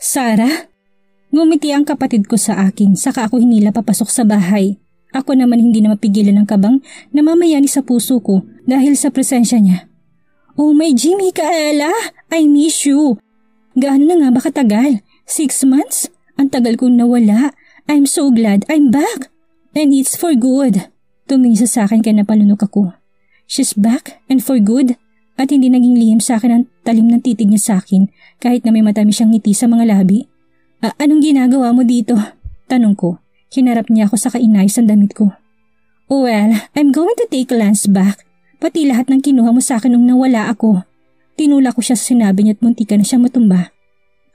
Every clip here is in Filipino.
Sarah? Ngumiti ang kapatid ko sa akin saka ako hinila papasok sa bahay. Ako naman hindi na mapigilan ng kabang na mamayani sa puso ko dahil sa presensya niya. Oh my G, Micaela! I miss you! Gaano na nga ba katagal? 6 months? Ang tagal kong nawala. I'm so glad I'm back. And it's for good. Tumingin sa akin kaya napalunok ako. She's back and for good. At hindi naging lihim sa akin ang talim ng titig niya sa akin kahit na may matamis siyang ngiti sa mga labi. Anong ginagawa mo dito? Tanong ko. Hinarap niya ako sa kainayos ng damit ko. Well, I'm going to take Lance back. Pati lahat ng kinuha mo sa akin nung nawala ako. Tinula ko siya sa sinabi niya at muntika na siya matumba.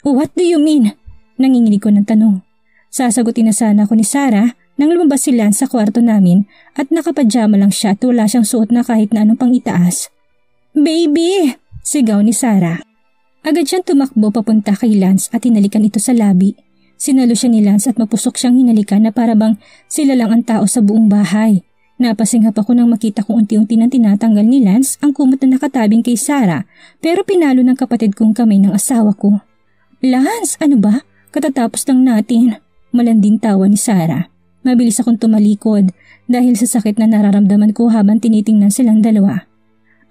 What do you mean? Nanginginig ko ng tanong. Sasagutin na sana ako ni Sarah nang lumabas si Lance sa kwarto namin at nakapajama lang siya at wala siyang suot na kahit na anong pang itaas. Baby! Sigaw ni Sarah. Agad siyang tumakbo papunta kay Lance at hinalikan ito sa labi. Sinalo siya ni Lance at mapusok siyang hinalikan na para bang sila lang ang tao sa buong bahay. Napasinghap ako nang makita kong unti-unti nang tinatanggal ni Lance ang kumot na nakatabing kay Sarah pero pinalo ng kapatid kong kamay ng asawa ko. Lance, ano ba? Katatapos lang natin. Malanding tawa ni Sarah. Mabilis akong tumalikod dahil sa sakit na nararamdaman ko habang tinitingnan silang dalawa.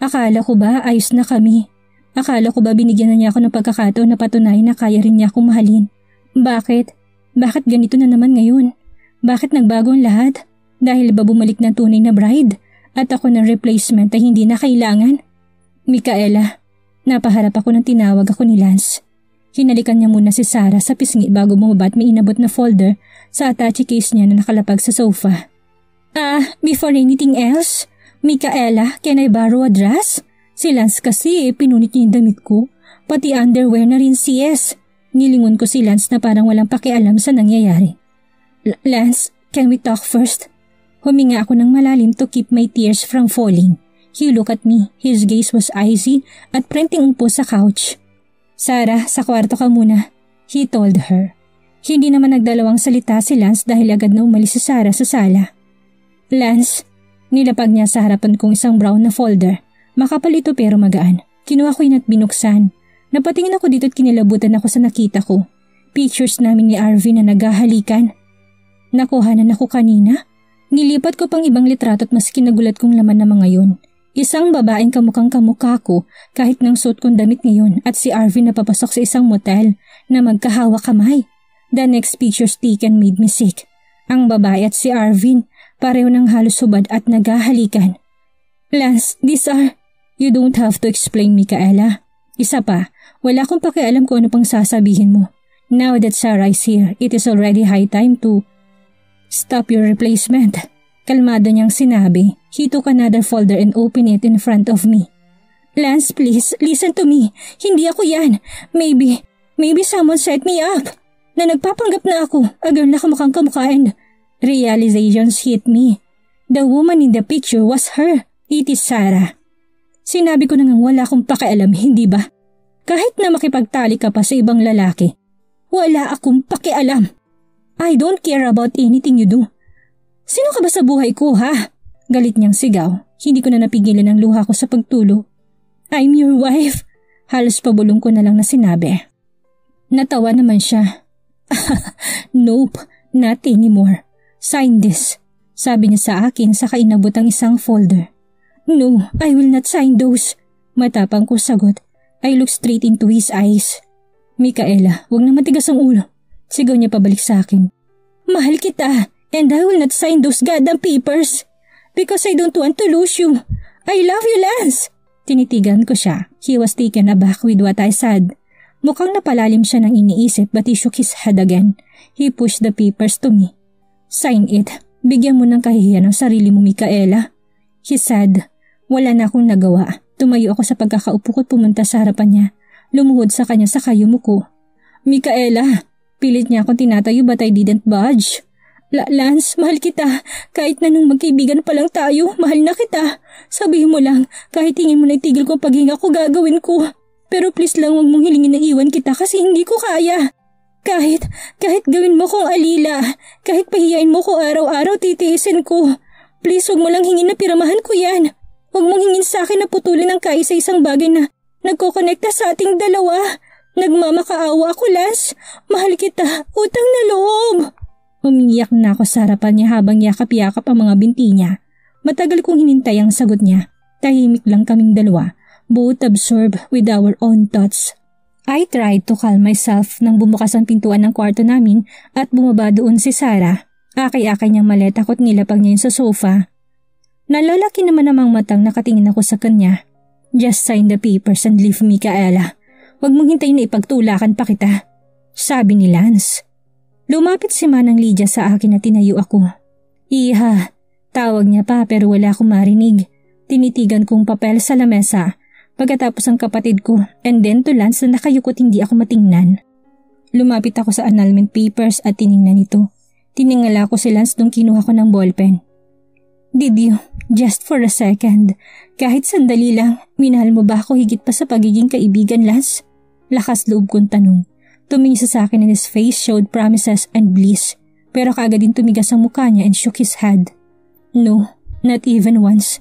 Akala ko ba ayos na kami? Akala ko ba binigyan na niya ako ng pagkakataon na patunayan na kaya rin niya akong mahalin? Bakit? Bakit ganito na naman ngayon? Bakit nagbago ang lahat? Dahil ba bumalik ng tunay na bride at ako ng replacement ay hindi na kailangan? Micaela, napaharap ako nang tinawag ako ni Lance. Hinalikan niya muna si Sarah sa pisngi bago bumaba at may inabot na folder sa attache case niya na nakalapag sa sofa. Before anything else, Micaela, can I borrow a dress? Si Lance kasi pinunit niya yung damit ko, pati underwear na rin CS. Nilingon ko si Lance na parang walang pakialam sa nangyayari. Lance, can we talk first? Huminga ako ng malalim to keep my tears from falling. He looked at me, his gaze was icy at printing umpo sa couch. Sarah, sa kwarto ka muna, he told her. Hindi naman nagdalawang salita si Lance dahil agad na umalis si Sarah sa sala. Lance, nilapag niya sa harapan kong isang brown na folder. Makapal ito pero magaan. Kinuha ko yun at binuksan. Napatingin ako dito at kinilabutan ako sa nakita ko. Pictures namin ni Arvin na naghahalikan. Nakuhanan ako kanina. Nilipat ko pang ibang litrato at mas kinagulat kong laman na mga yun. Isang babaeng kamukhang kamukha ko kahit nang suot kong damit ngayon at si Arvin na papasok sa isang motel na magkahawak kamay. The next pictures taken made me sick. Ang babae at si Arvin pareho ng halos hubad at naghahalikan. Lance, these are... You don't have to explain, Micaela. Isa pa, wala akong pakialam kung ano pang sasabihin mo. Now that Sarah is here, it is already high time to stop your replacement. Kalmado niyang sinabi. He took another folder and opened it in front of me. Lance, please, listen to me. Hindi ako yan. Maybe someone set me up. Na nagpapanggap na ako, a girl na kamukhang kamukha and realizations hit me. The woman in the picture was her. It is Sarah. Sinabi ko na nga wala akong pakialam, hindi ba? Kahit na makipagtali ka pa sa ibang lalaki, wala akong pakialam. I don't care about anything you do. Sino ka ba sa buhay ko, ha? Galit niyang sigaw. Hindi ko na napigilan ang luha ko sa pagtulo. I'm your wife. Halos pabulong ko na lang na sinabi. Natawa naman siya. Nope, not anymore. Sign this. Sabi niya sa akin saka inabot ang isang folder. No, I will not sign those. Matapang ko sagot. I looked straight into his eyes. Micaela, huwag na matigas ang ulo. Sigaw niya pabalik sa akin. Mahal kita, and I will not sign those goddamn papers. Because I don't want to lose you. I love you, Lance. Tinitigan ko siya. He was taken aback with what I said. Mukhang napalalim siya ng iniisip but he shook his head again. He pushed the papers to me. Sign it. Bigyan mo ng kahihiyan ang sarili mo, Micaela. He said. Wala na akong nagawa. Tumayo ako sa pagkakaupo ko at pumunta sa harapan niya. Lumuhod sa kanya sa kayumuko. Micaela, pilit niya akong tinatayo but I didn't budge. Lance, mahal kita. Kahit na nung magkaibigan pa lang tayo, mahal na kita. Sabihin mo lang, kahit hingin mo na itigil ko paghinga ko, gagawin ko. Pero please lang huwag mong hilingin na iwan kita kasi hindi ko kaya. Kahit gawin mo kong alila, kahit pahiyain mo ko araw-araw, titiisin ko. Please huwag mo lang hingin na piramahan ko yan. Huwag mong hingin sa akin na putulin ang kaisa isang bagay na nagkokonekta sa ating dalawa. Nagmamakaawa ako, Lance. Mahal kita. Utang na loob. Umiiyak na ako sa harapan niya habang yakap-yakap ang mga binti niya. Matagal kong hinintay ang sagot niya. Tahimik lang kaming dalawa, both absorbed with our own thoughts. I tried to calm myself nang bumukas ang pintuan ng kwarto namin at bumaba doon si Sarah. Akay-akay niyang maleta ko't nilapag niya yun sa sofa. Nalalaki naman namang matang nakatingin ako sa kanya. Just sign the papers and leave me, Micaela. Huwag mong hintayin na ipagtulakan pa kita, sabi ni Lance. Lumapit si Manang Lydia sa akin at tinayo ako. Iha, tawag niya pa pero wala akong marinig. Tinitigan kong papel sa lamesa. Pagkatapos ang kapatid ko and then to Lance na nakayukot hindi ako matingnan. Lumapit ako sa annulment papers at tiningnan ito. Tiningala ko si Lance nung kinuha ko ng ballpen. Did you, just for a second, kahit sandali lang, minahal mo ba ako higit pa sa pagiging kaibigan, Lance? Lakas loob kong tanong. Tumingin sa akin and his face showed promises and bliss. Pero kaagad din tumigas ang mukha niya and shook his head. No, not even once.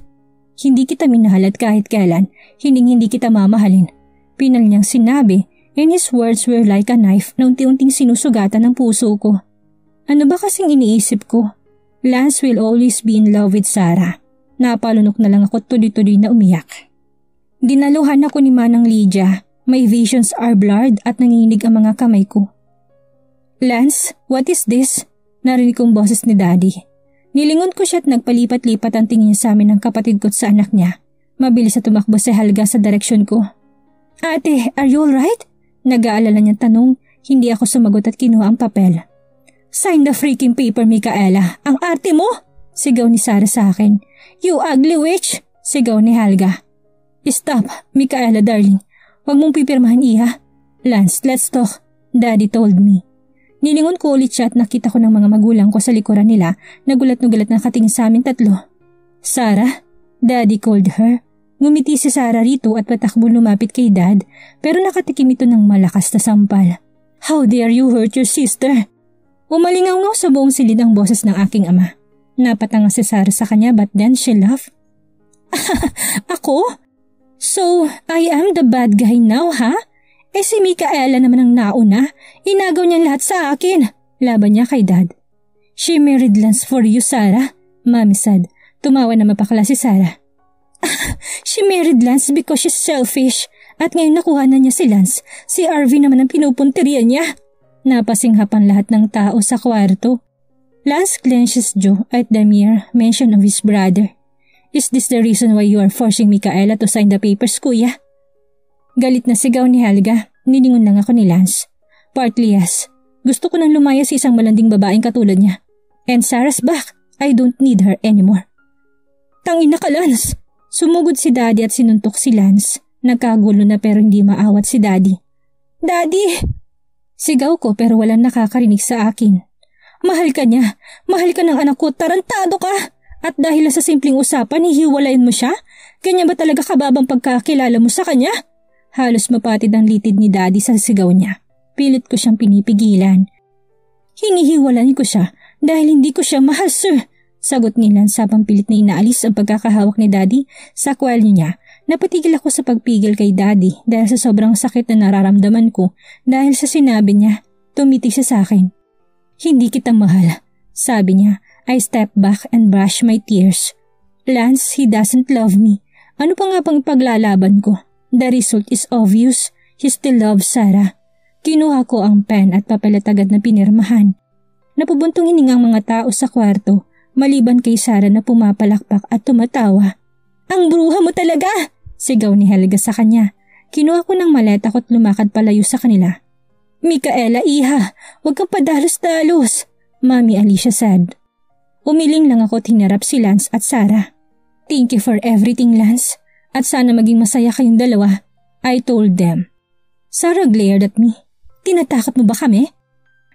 Hindi kita minahal at kahit kailan, hindi kita mamahalin. Pinal niyang sinabi and his words were like a knife na unti-unting sinusugatan ng puso ko. Ano ba kasing iniisip ko? Lance will always be in love with Sarah. Napalunok na lang ako tuloy-tuloy na umiyak. Dinaluhan ako ni Manang Lydia. My visions are blurred at nanginginig ang mga kamay ko. Lance, what is this? Narinig kong boses ni Daddy. Nilingon ko siya at nagpalipat-lipat ang tingin niya sa amin ng kapatid ko sa anak niya. Mabilis na tumakbo si Helga sa direksyon ko. Ate, are you alright? Nag-aalala niyang tanong, hindi ako sumagot at kinuha ang papel. Sign the freaking paper, Micaela. Ang arte mo! Sigaw ni Sarah sa akin. You ugly witch! Sigaw ni Helga. Stop, Micaela darling. Huwag mong pipirmahan, Iha. Lance, let's talk. Daddy told me. Nilingon ko ulit siya at nakita ko ng mga magulang ko sa likuran nila. Nagulat na nakatingin sa amin tatlo. Sarah? Daddy called her. Ngumiti si Sarah rito at patakbo lumapit kay Dad pero nakatikim ito ng malakas na sampal. How dare you hurt your sister? Umalingaw sa buong silid ang boses ng aking ama. Napatanga si Sarah sa kanya but then she laughed. Ako? So, I am the bad guy now, ha? Si Micaela naman ang nauna. Inagaw niya lahat sa akin. Laban niya kay Dad. She married Lance for you, Sarah, Mommy said. Tumawa na mapakala si Sarah. She married Lance because she's selfish. At ngayon nakuha na niya si Lance. Si Arvy naman ang pinupunteriya niya. Napasinghapan lahat ng tao sa kwarto. Lance clenches jaw at the mere mention of his brother. Is this the reason why you are forcing Micaela to sign the papers, kuya? Galit na sigaw ni Helga. Nilingon lang ako ni Lance. Partly yes. Gusto ko nang lumaya sa isang malanding babaeng katulad niya. And Sarah's back. I don't need her anymore. Tangina ka, Lance! Sumugod si Daddy at sinuntok si Lance. Nagkagulo na pero hindi maawat si Daddy. Daddy! Sigaw ko pero walang nakakarinig sa akin. Mahal ka niya. Mahal ka ng anak ko. Tarantado ka! At dahil sa simpleng usapan, hihiwalayin mo siya? Ganyan ba talaga kababang pagkakilala mo sa kanya? Halos mapatid ang litid ni Daddy sa sigaw niya. Pilit ko siyang pinipigilan. Hinihiwalayin ko siya dahil hindi ko siya mahal, sir. Sagot ni Lance habang pilit na inaalis ang pagkakahawak ni Daddy sa kwelyo niya. Napatigil ako sa pagpigil kay Daddy dahil sa sobrang sakit na nararamdaman ko dahil sa sinabi niya. Tumiti siya sa akin. Hindi kita mahal, sabi niya. I stepped back and brushed my tears. Lance, he doesn't love me. Ano pa nga pang paglalaban ko? The result is obvious. He still loves Sarah. Kinuha ko ang pen at papel at agad na pinirmahan. Napubuntong hininga ang mga tao sa kwarto, maliban kay Sarah na pumapalakpak at tumatawa. Ang bruha mo talaga! Sigaw ni Helga sa kanya. Kinuha ko ng maleta ko at lumakad palayo sa kanila. Micaela, Iha, huwag kang padalos-dalos, Mami Alicia said. Umiling lang ako at hinarap si Lance at Sarah. Thank you for everything, Lance. At sana maging masaya kayong dalawa. I told them. Sarah glared at me. Tinatakot mo ba kami?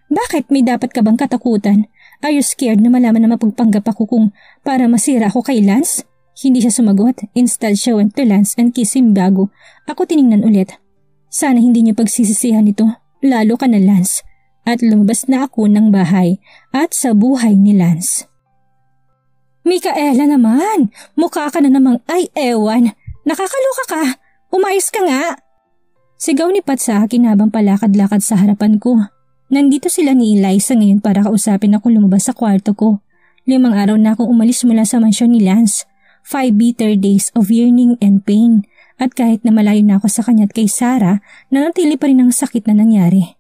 Bakit may dapat ka bang katakutan? Are you scared na malaman na mapagpanggap ako kung para masira ako kay Lance? Hindi siya sumagot. Instead, siya went to Lance and kissed him bago ako tiningnan ulit. Sana hindi niyo pagsisisihan ito. Lalo ka na, Lance. At lumabas na ako ng bahay at sa buhay ni Lance. Micaela naman, mukha ka na namang ay ewan. Nakakaloka ka. Umayos ka nga. Sigaw ni Pat sa akin habang palakad-lakad sa harapan ko. Nandito sila ni Eliza ngayon para kausapin akong lumabas sa kwarto ko. 5 araw na akong umalis mula sa mansyon ni Lance. 5 bitter days of yearning and pain. At kahit na malayo na ako sa kanya at kay Sarah, nanatili pa rin ang sakit na nangyari.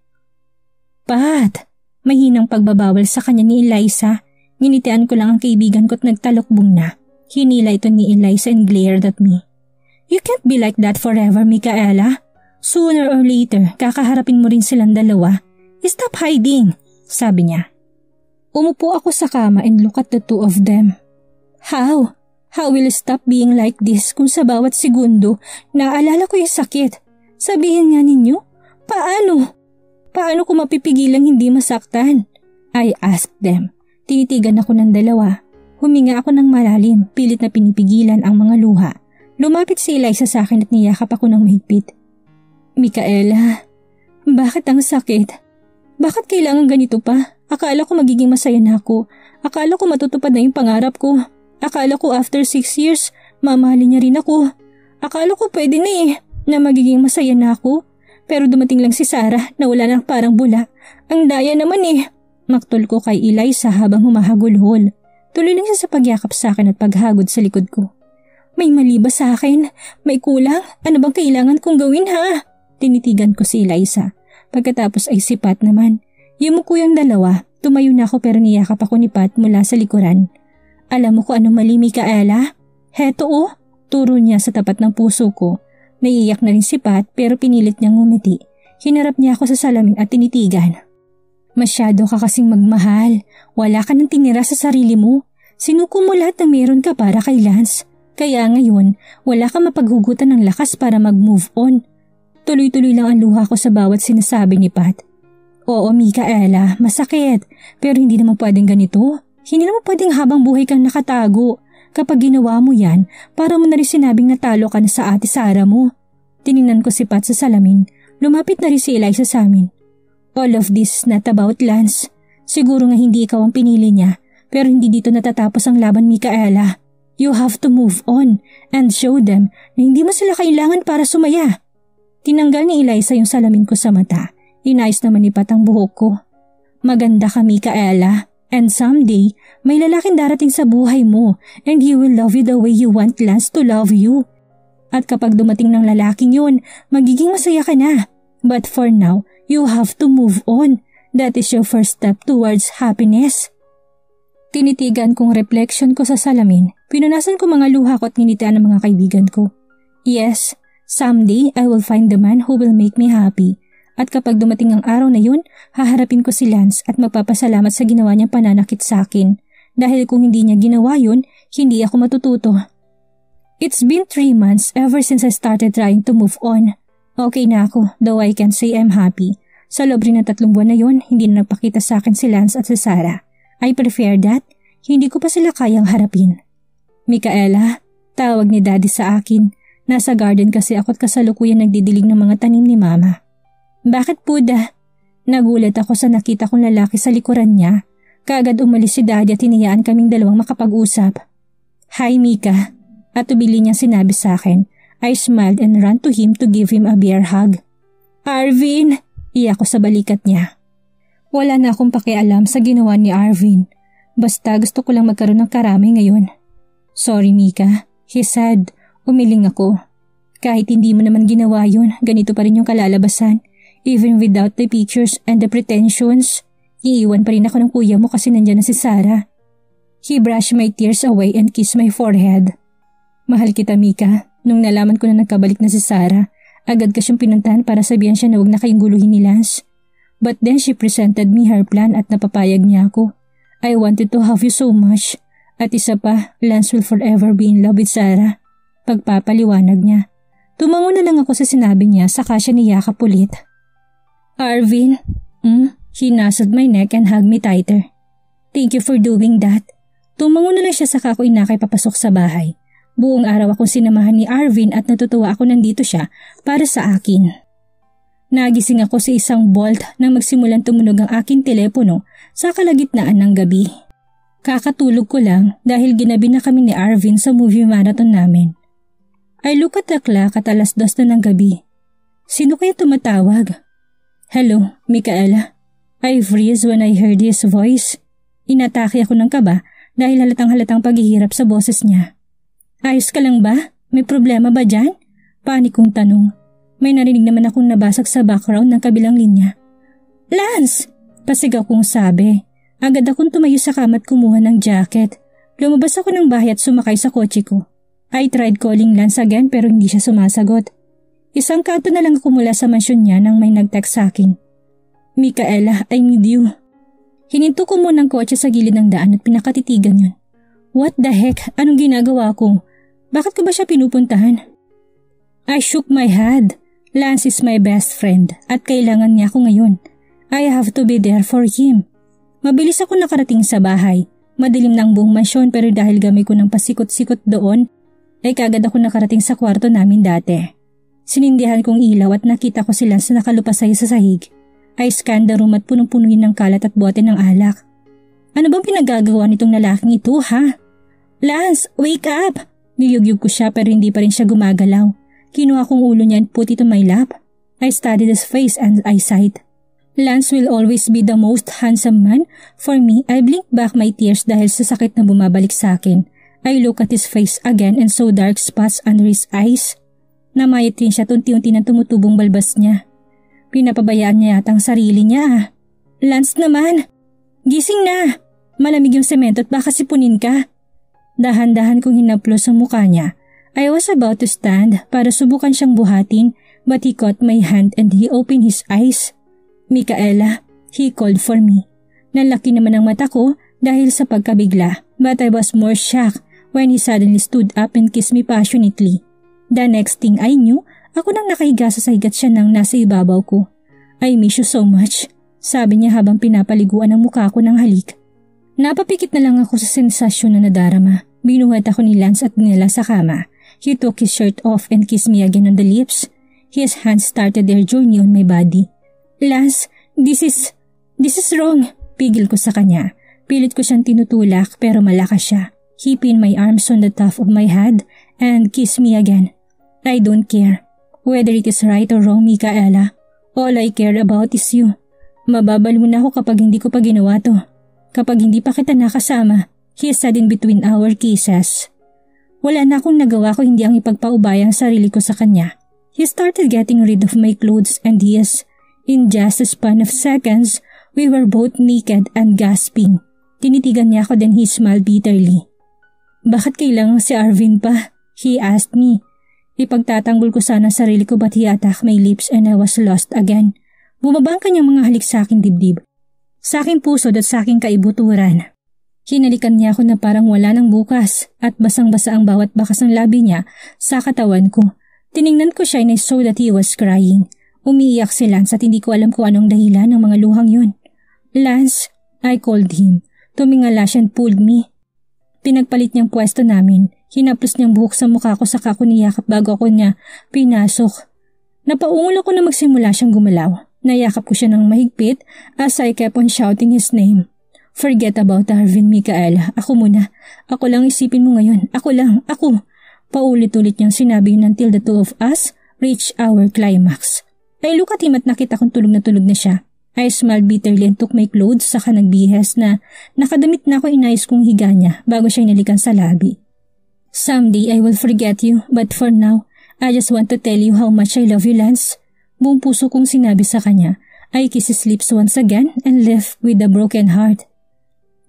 Pat! Mahinang pagbabawal sa kanya ni Eliza. Nginitian ko lang ang kaibigan ko at nagtalokbong na. Hinila ito ni Eliza and glared at me. You can't be like that forever, Micaela. Sooner or later, kakaharapin mo rin silang dalawa. Stop hiding, sabi niya. Umupo ako sa kama and look at the two of them. How? How will I stop being like this kung sa bawat segundo naaalala ko yung sakit? Sabihin nga ninyo, paano? Paano ko mapipigilang hindi masaktan? I asked them. Tinitigan ako ng dalawa. Huminga ako ng malalim, pilit na pinipigilan ang mga luha. Lumapit si Eliza sa akin at niyakap ako ng mahigpit. Micaela, bakit ang sakit? Bakit kailangan ganito pa? Akala ko magiging masaya na ako. Akala ko matutupad na yung pangarap ko. Akala ko after 6 years, mamahalin niya rin ako. Akala ko pwede na na magiging masaya na ako. Pero dumating lang si Sarah na wala nang parang bula. Ang daya naman Maktol ko kay Eliza habang humahagulhol. Tuloy lang siya sa pagyakap sa akin at paghagod sa likod ko. May mali ba sa akin? May kulang? Ano bang kailangan kong gawin ha? Tinitigan ko si Eliza. Pagkatapos ay si Pat naman. Yumuko yung dalawa. Tumayo na ako pero niyakap ako ni Pat mula sa likuran. Alam mo kung ano mali, Micaela? Heto Turo niya sa tapat ng puso ko. Naiiyak na rin si Pat pero pinilit niyang ngumiti. Hinarap niya ako sa salamin at tinitigan. Masyado ka kasing magmahal. Wala ka nang tinira sa sarili mo. Sinuko mo lahat ng meron ka para kay Lance. Kaya ngayon, wala kang mapaghugutan ng lakas para mag-move on. Tuloy-tuloy lang ang luha ko sa bawat sinasabi ni Pat. Oo, Micaela, masakit. Pero hindi naman pwedeng ganito. Hindi naman pwedeng habang buhay kang nakatago. Kapag ginawa mo yan, para mo na rin sinabing natalo ka na sa ate Sarah mo. Tiningnan ko si Pat sa salamin. Lumapit na rin si Eliza sa amin. All of this is not about Lance. Siguro nga hindi ikaw ang pinili niya. Pero hindi dito natatapos ang laban, Micaela. You have to move on and show them na hindi mo sila kailangan para sumaya. Tinanggal ni Eliza yung salamin ko sa mata. Inayos naman ni Pat ang buhok ko. Maganda ka, Micaela. And someday, may lalaking darating sa buhay mo and he will love you the way you want Lance to love you. At kapag dumating ng lalaking yun, magiging masaya ka na. But for now, you have to move on. That is your first step towards happiness. Tinitigan kong reflection ko sa salamin. Pinunasan ko mga luha ko at nginitian ng mga kaibigan ko. Yes, someday I will find the man who will make me happy. At kapag dumating ang araw na yun, haharapin ko si Lance at magpapasalamat sa ginawa niyang pananakit sa akin. Dahil kung hindi niya ginawa yun, hindi ako matututo. It's been 3 months ever since I started trying to move on. Okay na ako, though I can't say I'm happy. Sa loob rin ng 3 buwan na yun, hindi na nagpakita sa akin si Lance at si Sarah. I prefer that. Hindi ko pa sila kayang harapin. Micaela, tawag ni Daddy sa akin. Nasa garden kasi ako at kasalukuyan nagdidilig ng mga tanim ni Mama. Bakit po da? Nagulat ako sa nakita kong lalaki sa likuran niya. Kaagad umalis si Daddy at hinayaan kaming dalawang makapag-usap. Hi Mika. At tubili niyang sinabi sa akin. I smiled and ran to him to give him a bear hug. Arvin! Iyak ko sa balikat niya. Wala na akong pakialam sa ginawa ni Arvin. Basta gusto ko lang magkaroon ng karamay ngayon. Sorry Mika, he said. Umiling ako. Kahit hindi mo naman ginawa yun, ganito pa rin yung kalalabasan. Even without the pictures and the pretensions, iiwan pa rin ako ng kuya mo kasi nandyan na si Sarah. He brushed my tears away and kissed my forehead. Mahal kita Mika. Nung nalaman ko na nagkabalik na si Sarah, agad ka siyang pinuntahan para sabihan siya na huwag na kayong guluhin ni Lance. But then she presented me her plan at napapayag niya ako. I wanted to have you so much. At isa pa, Lance will forever be in love with Sarah. Pagpapaliwanag niya. Tumango na lang ako sa sinabi niya saka siya niyakap ulit. Arvin? He nuzzled my neck and hugged me tighter. Thank you for doing that. Tumango na lang siya saka ako inakay papasok sa bahay. Buong araw akong sinamahan ni Arvin at natutuwa ako nandito siya para sa akin. Nagising ako sa isang bolt nang magsimulang tumunog ang aking telepono sa kalagitnaan ng gabi. Kakatulog ko lang dahil ginabi na kami ni Arvin sa movie marathon namin. I look at the clock at 2:00 na ng gabi. Sino kaya tumatawag? Hello, Micaela. I freeze when I heard his voice. Inatake ako ng kaba dahil halatang-halatang paghihirap sa boses niya. Ayos ka lang ba? May problema ba dyan? Panikong tanong. May narinig naman akong nabasag sa background ng kabilang linya. Lance! Pasigaw kong sabi. Agad akong tumayo sa kama at kumuha ng jacket. Lumabas ako ng bahay at sumakay sa kotse ko. I tried calling Lance again pero hindi siya sumasagot. Isang kanto na lang ako mula sa mansyon niya nang may nag-text sa akin. Micaela, I need you. Hininto ko muna ang kotse sa gilid ng daan at pinakatitigan yun. What the heck? Anong ginagawa ko? Bakit ko ba siya pinupuntahan? I shook my head. Lance is my best friend at kailangan niya ako ngayon. I have to be there for him. Mabilis ako nakarating sa bahay. Madilim na ang buong mansyon pero dahil gamay ko ng pasikot-sikot doon, ay kagad ako nakarating sa kwarto namin dati. Sinindihan kong ilaw at nakita ko si Lance na nakalupasay sa sahig. I scanned the room at punong-punuin ng kalat at bote ng alak. Ano bang pinagagawa nitong lalaking ito, ha? Lance, wake up! Niyugyug ko siya pero hindi pa rin siya gumagalaw. Kinuha kong ulo niya and put it on my lap. I studied his face and eyesight. Lance will always be the most handsome man. For me, I blinked back my tears dahil sa sakit na bumabalik sa akin. I look at his face again and saw dark spots under his eyes. Namayat din siya at unti-unti na tumutubong balbas niya. Pinapabayaan niya yata ang sarili niya. Lance naman! Gising na! Malamig yung semento at baka sipunin ka. Dahan-dahan kong hinaplos ang mukha niya. I was about to stand para subukan siyang buhatin but he caught my hand and he opened his eyes. Micaela, he called for me. Nalaki naman ang mata ko dahil sa pagkabigla but I was more shocked when he suddenly stood up and kissed me passionately. The next thing I knew, ako nang nakahiga sa sahigat siya nang nasa ibabaw ko. I miss you so much, sabi niya habang pinapaliguan ang mukha ko ng halik. Napapikit na lang ako sa sensasyon na nadarama. Binuhat ako ni Lance at dinala sa kama. He took his shirt off and kissed me again on the lips. His hands started their journey on my body. Lance, this is wrong. Pigil ko sa kanya. Pilit ko siyang tinutulak pero malakas siya. He pinned my arms on the top of my head and kissed me again. I don't care whether it is right or wrong, Micaela. All I care about is you. Mababalo na ako kapag hindi ko pa ginawa to. Kapag hindi pa kita nakasama, he said in between our kisses. Wala na akong nagawa ko hindi ang ipagpaubaya ang sarili ko sa kanya. He started getting rid of my clothes and yes, in just a span of seconds, we were both naked and gasping. Tinitigan niya ako then he smiled bitterly. Bakit kailangan si Arvin pa? He asked me. Ipagtatanggol ko sana sarili ko but he attacked my lips and I was lost again. Bumaba ang kanyang mga halik sa aking dibdib. Sa aking puso at sa aking kaibuturan. Hinalikan niya ako na parang wala ng bukas at basang-basa ang bawat bakas ng labi niya sa katawan ko. Tiningnan ko siya and I saw that he was crying. Umiiyak si Lance at hindi ko alam kung anong dahilan ng mga luhang yun. Lance, I called him. Tumingala siya and pulled me. Pinagpalit niyang pwesto namin. Hinaplos niyang buhok sa mukha ko saka ako niyakap bago ako niya pinasok. Napaungol ako na magsimula siyang gumalaw. Nayakap ko siya ng mahigpit as I kept on shouting his name. Forget about Arvin, Micaela. Ako muna. Ako lang isipin mo ngayon. Ako lang. Ako. Paulit-ulit niyang sinabi yun until the two of us reach our climax. I look at him at nakita kong tulog na siya. I smiled bitterly and took my clothes saka nagbihes na nakadamit na ako inayos kong higa niya bago siya inalikan sa labi. Someday I will forget you but for now, I just want to tell you how much I love you, Lance. Buong puso kong sinabi sa kanya. I kissed his lips once again and left with a broken heart.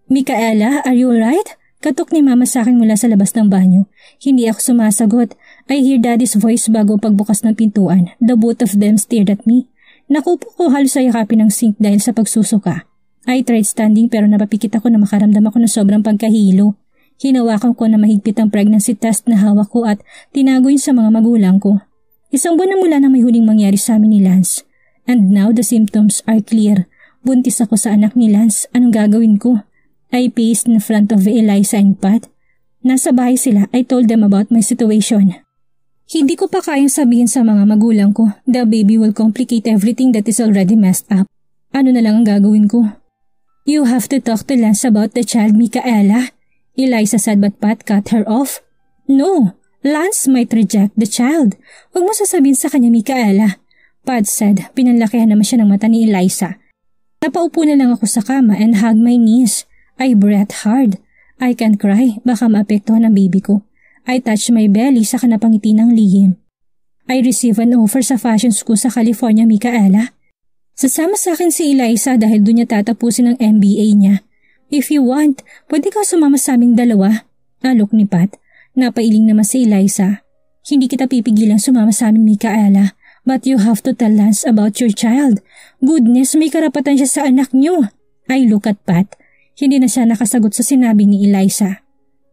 Micaela, are you alright? Katok ni Mama sa akin mula sa labas ng banyo. Hindi ako sumasagot. I hear Daddy's voice bago pagbukas ng pintuan. The both of them stared at me. Nakupo ko halos sa yakapin ng sink dahil sa pagsusuka. I tried standing pero napapikit ako na makaramdam ako ng sobrang pagkahilo. Hinawakan ko na mahigpit ang pregnancy test na hawak ko at tinago yun sa mga magulang ko. Isang buwan na mula nang may huling mangyari sa amin ni Lance. And now the symptoms are clear. Buntis ako sa anak ni Lance. Anong gagawin ko? I paced in front of Eliza and Pat. Nasa bahay sila. I told them about my situation. Hindi ko pa kayang sabihin sa mga magulang ko. The baby will complicate everything that is already messed up. Ano na lang ang gagawin ko? You have to talk to Lance about the child, Micaela. Eliza said but Pat cut her off. No, Lance might reject the child. Huwag mo sasabihin sa kanya, Micaela. Pat said. Pinanlakihan naman siya ng mata ni Eliza. Napaupo na lang ako sa kama and hugged my knees. I breathed hard. I can't cry, baka maapektuhan ang baby ko. I touched my belly sa kanapangiti ng lihim. I received an offer sa fashion school sa California, Micaela. Sasama sa akin si Eliza dahil doon niya tatapusin ang MBA niya. If you want, pwede kang sumama sa aming dalawa. Alok ni Pat. Napailing naman si Eliza. Hindi kita pipigilan sumama sa amin, Micaela. But you have to tell Lance about your child. Goodness, may karapatan siya sa anak niyo. I look at Pat. Hindi na siya nakasagot sa sinabi ni Eliza.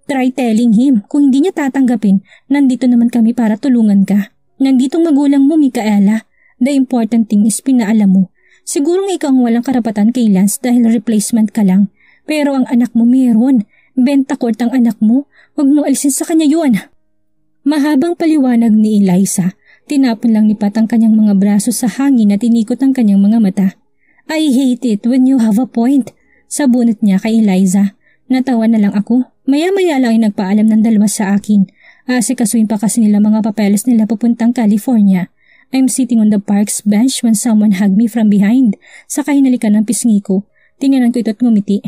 Try telling him. Kung hindi niya tatanggapin, nandito naman kami para tulungan ka. Nanditong magulang mo, Micaela. The important thing is pinaalam mo. Siguro nga ikaw ang walang karapatan kay Lance dahil replacement ka lang. Pero ang anak mo meron. Benta court ang anak mo. Huwag mo alisin sa kanya yun. Mahabang paliwanag ni Eliza. Tinapon lang ni Pat ang kanyang mga braso sa hangin at inikot ang kanyang mga mata. I hate it when you have a point. Sabunot niya kay Eliza. Natawa na lang ako. Maya-maya lang ay nagpaalam ng dalawa sa akin. Asikasuin pa kasi nila mga papeles nila papuntang California. I'm sitting on the park's bench when someone hugged me from behind. Saka hinalikan ng pisngi ko. Tingnan ko ito't ngumiti.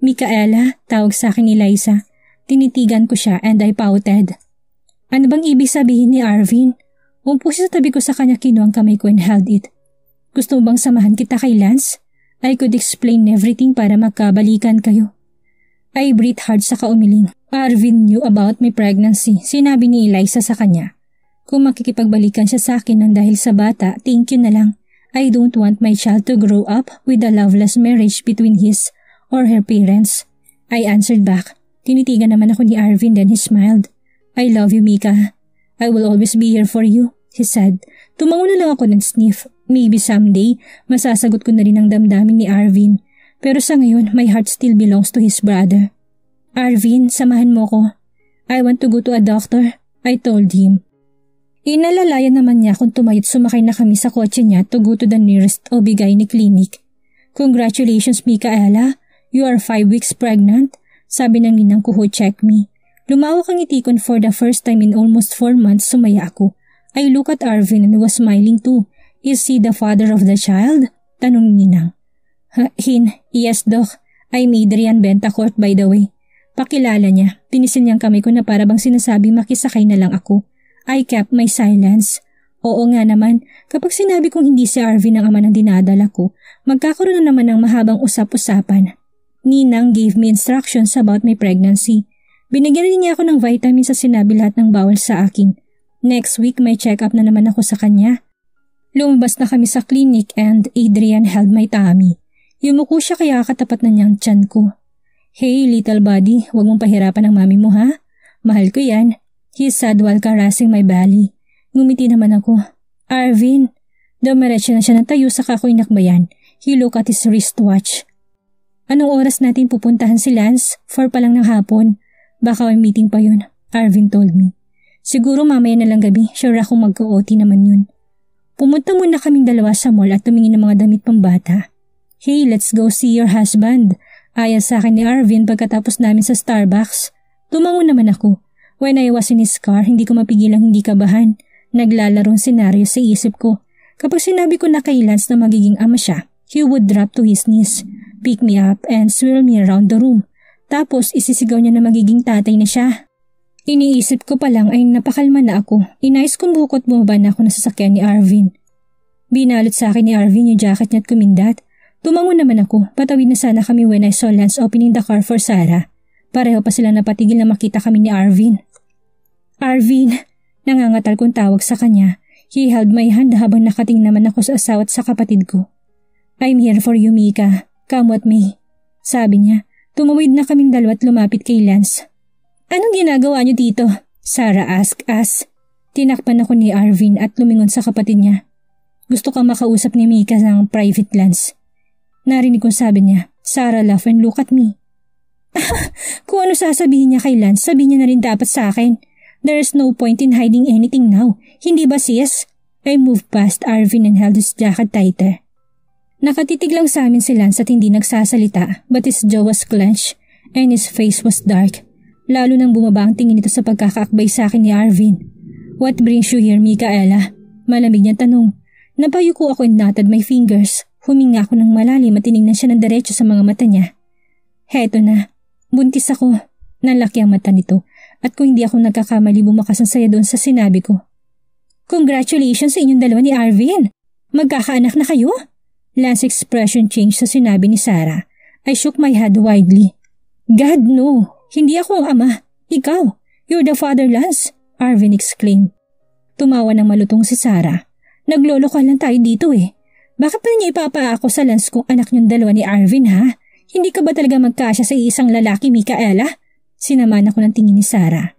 Micaela, tawag sa akin ni Eliza. Tinitigan ko siya and I pouted. Ano bang ibig sabihin ni Arvin? Umupo siya sa tabi ko sa kanya, kinuha ang kamay ko and held it. Gusto mo bang samahan kita kay Lance? I could explain everything para magkabalikan kayo. I breathed hard sa kaumiling. Arvin knew about my pregnancy, sinabi ni Eliza sa kanya. Kung makikipagbalikan siya sa akin ng dahil sa bata, thank you na lang. I don't want my child to grow up with a loveless marriage between his or her parents. I answered back. Tinitigan naman ako ni Arvin, then he smiled. I love you, Mika. I will always be here for you, he said. Tumango na lang ako ng sniff. Maybe someday, masasagot ko na rin ang damdamin ni Arvin. Pero sa ngayon, my heart still belongs to his brother. Arvin, samahan mo ko. I want to go to a doctor, I told him. Inalalayan naman niya kung tumayot sumakay na kami sa kotse niya to go to the nearest OB-GYN clinic. Congratulations, Micaela. You are 5 weeks pregnant, sabi ng ninang ko who checked me. Lumawak ang ngiti ko for the first time in almost 4 months, sumaya ako. I look at Arvin and was smiling too. Is he the father of the child? Tanong ni ninang. Yes, Doc. I'm Adrian Bentacourt, by the way. Pakilala niya. Tinisil niyang kamay ko na para bang sinasabi makisakay na lang ako. I kept my silence. Oo nga naman, kapag sinabi kong hindi si Arvin ang ama ng dinadala ko, magkakaroon na naman ng mahabang usap-usapan. Ninang gave me instructions about my pregnancy. Binigyan rin niya ako ng vitamins at sinabi lahat ng bawal sa akin. Next week may check-up na naman ako sa kanya. Lumabas na kami sa clinic and Adrian held my tummy. Yumuko siya kaya katapat na niyang tiyan ko. Hey little buddy, huwag mong pahirapan ang mami mo ha? Mahal ko yan. He said while caressing my belly. Ngumiti naman ako. Arvin. Dumiretso na siya ng tayo saka ko inakbayan. He looked at his wristwatch. Anong oras natin pupuntahan si Lance? 4 pa lang ng hapon. Baka may meeting pa yun, Arvin told me. Siguro mamaya na lang gabi, sure akong magka-OT naman yun. Pumunta muna kaming dalawa sa mall at tumingin ng mga damit pang bata. Hey, let's go see your husband. Ayaw sa akin ni Arvin pagkatapos namin sa Starbucks. Tumango naman ako. When I was in his car, hindi ko mapigilang hindi kabahan. Naglalarong senaryo sa isip ko. Kapag sinabi ko na kay Lance na magiging ama siya, he would drop to his knees, pick me up and swirl me around the room. Tapos isisigaw niya na magiging tatay na siya. Iniisip ko pa lang ay napakalma na ako. Inayos kong buhok at bumaba na ako na sasakyan ni Arvin. Binalot sa akin ni Arvin yung jacket niya at kumindat. Tumango naman ako. Patawid na sana kami when I saw Lance opening the car for Sarah. Pareho pa sila napatigil na makita kami ni Arvin. Arvin! Nangangatal kong tawag sa kanya. He held my hand habang nakatingin naman ako sa asawa at sa kapatid ko. I'm here for you, Mika. Come with me. Sabi niya. Tumawid na kaming dalawa at lumapit kay Lance. Anong ginagawa niyo dito? Sarah asked us. Tinakpan ako ni Arvin at lumingon sa kapatid niya. Gusto kang makausap ni Mika ng private Lance. Narinig kong sabi niya. Sarah laughed and looked at me. Kung ano sasabihin niya kay Lance, sabihin niya na rin dapat sa akin. There's no point in hiding anything now. Hindi ba sis? I moved past Arvin and held his jacket tighter. Nakatitig lang sa amin si Lance at hindi nagsasalita, but his jaw was clenched and his face was dark. Lalo nang bumaba ang tingin nito sa pagkakaakbay sa akin ni Arvin. What brings you here, Micaela? Malamig niyang tanong. Napayuko ako and knotted my fingers. Huminga ako ng malalim at tinignan siya ng diretso sa mga mata niya. Heto na, buntis ako. Nalaki ang mata nito at kung hindi ako nagkakamali bumakas ang saya doon sa sinabi ko. Congratulations sa inyong dalawa ni Arvin! Magkakaanak na kayo? Lance expression change sa sinabi ni Sarah. I shook my head widely. God no! Hindi ako ang ama. Ikaw! You're the father, Lance! Arvin exclaimed. Tumawa ng malutong si Sarah. Nagloloko lang tayo dito eh. Bakit pa niya ipapaako sa Lance kung anak niyong dalawa ni Arvin ha? Hindi ka ba talaga magkasya sa isang lalaki, Micaela? Sinaman ako ng tingin ni Sarah.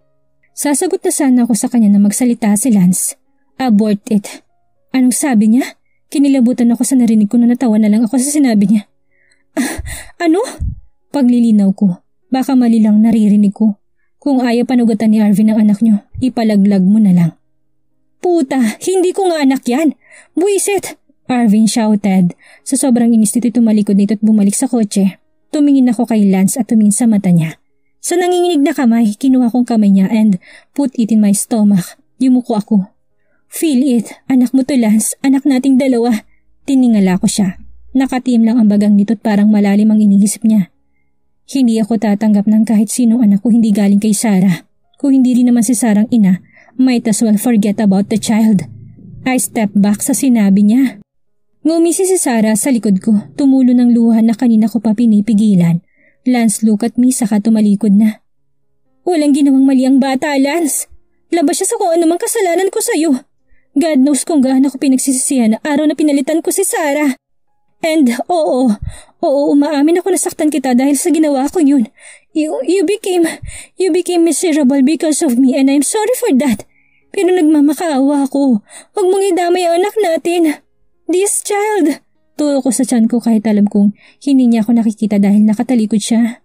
Sasagot na sana ako sa kanya na magsalita si Lance. Abort it. Anong sabi niya? Kinilabutan ako sa narinig ko na natawa na lang ako sa sinabi niya. Ano? Paglilinaw ko. Baka mali lang naririnig ko. Kung ayaw panugatan ni Arvin ang anak niyo, ipalaglag mo na lang. Puta, hindi ko nga anak yan. Buisit! Arvin shouted. Sa sobrang inis nito'y tumalikod nito at bumalik sa kotse. Tumingin ako kay Lance at tumingin sa mata niya. Sa nanginginig na kamay, kinuha kong kamay niya and put it in my stomach. Yumuko ako. Feel it. Anak mo to, Lance. Anak nating dalawa. Tiningala ko siya. Nakatiim lang ang bagang nito at parang malalim ang iniisip niya. Hindi ako tatanggap ng kahit sino anak ko hindi galing kay Sarah. Kung hindi rin naman si Sarah ang ina, might as well forget about the child. I stepped back sa sinabi niya. Ngumisi si Sarah sa likod ko, tumulo ng luha na kanina ko pa pinipigilan. Lance look at me saka tumalikod na. Walang ginawang mali ang bata, Lance. Labas siya sa kung anumang kasalanan ko sa'yo. God knows kung gaano ko pinagsisisihan na araw na pinalitan ko si Sarah. And oo, umaamin ako na saktan kita dahil sa ginawa ko yun. You became miserable because of me and I'm sorry for that. Pero nagmamakaawa ako. Huwag mong idamay ang anak natin. This child. Tulo ko sa tiyan ko kahit alam kong hindi niya ako nakikita dahil nakatalikod siya.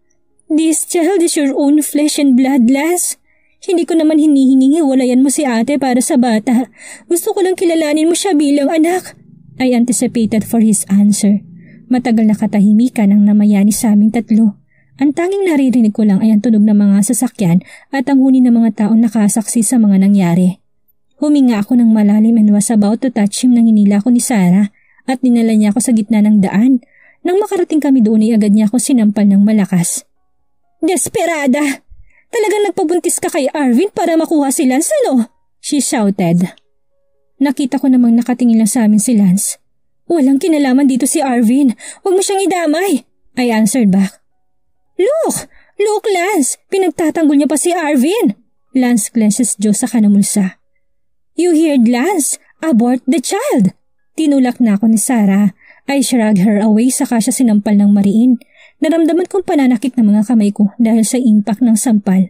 This child is your own flesh and blood, Lance. Hindi ko naman hinihingi walayan mo si ate para sa bata. Gusto ko lang kilalanin mo siya bilang anak. I anticipated for his answer. Matagal na katahimikan ang namayani sa aming tatlo. Ang tanging naririnig ko lang ay ang tunog ng mga sasakyan at ang huni ng mga taong nakasaksi sa mga nangyari. Huminga ako ng malalim and was about to touch him nang hinila ko ni Sarah at dinala niya ako sa gitna ng daan. Nang makarating kami doon ay agad niya ako sinampal ng malakas. Desperada! Talagang nagpabuntis ka kay Arvin para makuha si Lance, ano? She shouted. Nakita ko namang nakatingin lang sa amin si Lance. Walang kinalaman dito si Arvin. Huwag mo siyang idamay. I answered back. Look Lance! Pinagtatanggol niya pa si Arvin! Lance clenches jaw sa kanamulsa. You heard Lance! Abort the child! Tinulak na ako ni Sarah. I shrugged her away saka siya sinampal ng mariin. Naramdaman kong pananakit ng mga kamay ko dahil sa impact ng sampal.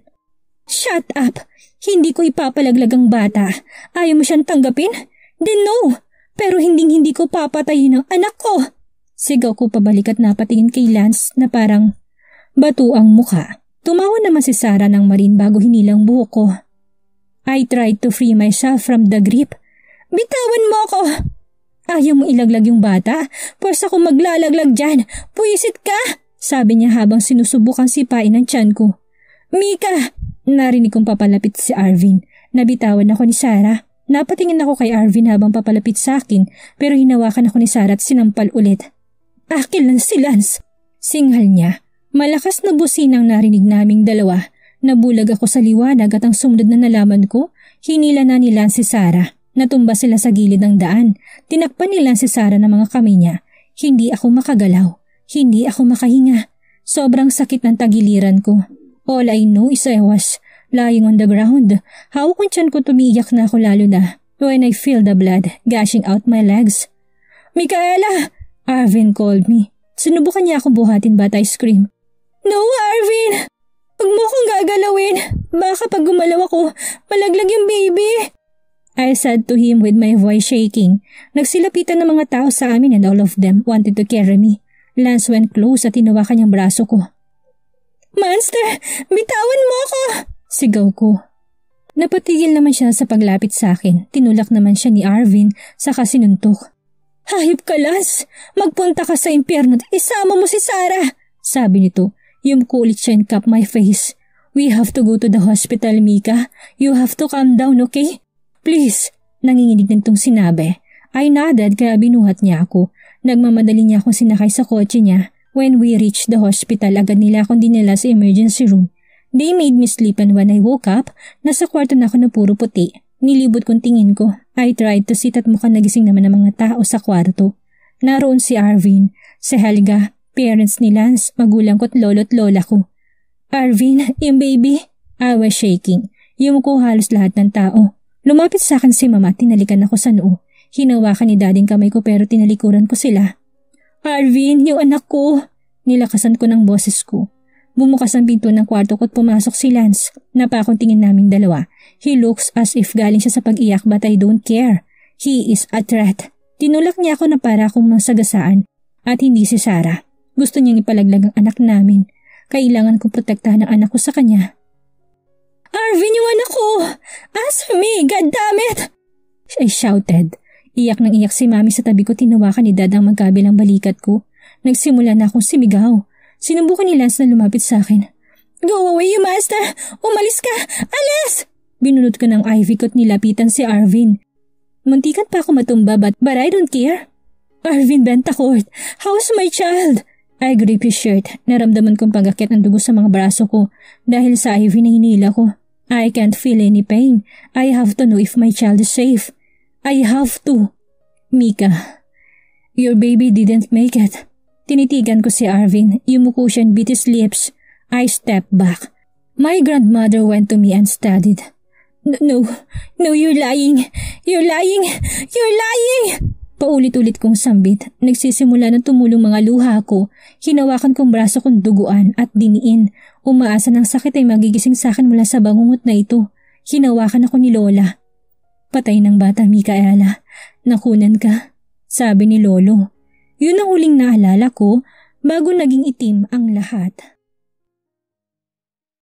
Shut up! Hindi ko ipapalaglag ang bata. Ayaw mo siyang tanggapin? Then no! Pero hindi ko papatayin ang anak ko! Sigaw ko pabalik at napatingin kay Lance na parang bato ang muka. Tumawa naman si Sarah ng marin bago hinilang buhok ko. I tried to free myself from the grip. Bitawan mo ako! Ayaw mo ilaglag yung bata? Pwes ako maglalaglag dyan. Puwisit ka! Sabi niya habang sinusubukang sipain ang tiyan ko. Mika! Narinig kong papalapit si Arvin. Nabitawan ako ni Sarah. Napatingin ako kay Arvin habang papalapit sa akin pero hinawakan ako ni Sarah at sinampal ulit. Akin lang si Lance! Singhal niya. Malakas na businang narinig naming dalawa. Nabulag ako sa liwanag at ang sumunod na nalaman ko, hinila na ni Lance si Sarah. Natumba sila sa gilid ng daan. Tinakpan ni Lance si Sarah ng mga kamay niya. Hindi ako makagalaw. Hindi ako makahinga. Sobrang sakit ng tagiliran ko. All I know is I was lying on the ground. Hawak ang tiyan ko tumiiyak na ako lalo na when I feel the blood gushing out my legs. Micaela! Arvin called me. Sinubukan niya ako buhatin but I screamed. No, Arvin! Huwag mo akong gagalawin. Baka pag gumalaw ako, malaglag yung baby. I said to him with my voice shaking. Nagsilapitan ng mga tao sa amin and all of them wanted to carry me. Lance went close at hinawakan niyang braso ko. Monster! Bitawan mo ako! Sigaw ko. Napatigil naman siya sa paglapit sa akin. Tinulak naman siya ni Arvin saka sinuntok. Hayop ka, Lance! Magpunta ka sa impyerno at isama mo si Sarah! Sabi nito. Yumko ulit siya and cup my face. We have to go to the hospital, Mika. You have to calm down, okay? Please. Nanginginig nitong sinabi. I nodded kaya binuhat niya ako. Nagmamadali niya akong sinakay sa kotse niya. When we reached the hospital, agad nila akong dinala sa emergency room. They made me sleep and when I woke up, nasa kwarto na ako na puro puti. Nilibot kong tingin ko. I tried to sit at mukhang nagising naman ang mga tao sa kwarto. Naroon si Arvin, si Helga, parents ni Lance, magulang ko at lolo at lola ko. Arvin, yung baby? I was shaking. Yumuko halos lahat ng tao. Lumapit sa akin si mama at tinalikan ako sa noo. Hinawakan ni dading kamay ko pero tinalikuran ko sila. Arvin, yung anak ko! Nilakasan ko ng boses ko. Bumukas ang pinto ng kwarto ko at pumasok si Lance. Napakong tingin naming dalawa. He looks as if galing siya sa pag-iyak but I don't care. He is a threat. Tinulak niya ako na para akong masagasaan. At hindi si Sarah. Gusto niyang ipalaglag ang anak namin. Kailangan kong protektahan ang anak ko sa kanya. Arvin, yung anak ko! Answer me! God damn it! I shouted. Iyak nang iyak si mami sa tabi ko, tinawakan ni dad ang magkabilang balikat ko. Nagsimula na akong sumigaw. Sinubukan ni Lance na lumapit sa akin. Go away, you master! Umalis ka! Alis! Binunod ko ng ivy ko at nilapitan si Arvin. Muntikan pa ako matumba but I don't care. Arvin Bentacourt, how's my child? I gripped his shirt. Naramdaman kong pagakit ng dugo sa mga braso ko dahil sa ivy na hinila ko. I can't feel any pain. I have to know if my child is safe. I have to. Mika, your baby didn't make it. Tinitigan ko si Arvin. Yumuko siya and bit his lips. I stepped back. My grandmother went to me and studied. No, you're lying. You're lying. You're lying. Paulit-ulit kong sambit. Nagsisimula na tumulong mga luha ko. Hinawakan kong braso kong duguan at diniin. Umaasa ng sakit ay magigising sa akin mula sa bangungot na ito. Hinawakan ako ni Lola. Patay ng bata, Micaela. Nakunan ka, sabi ni Lolo. Yun ang huling naalala ko bago naging itim ang lahat.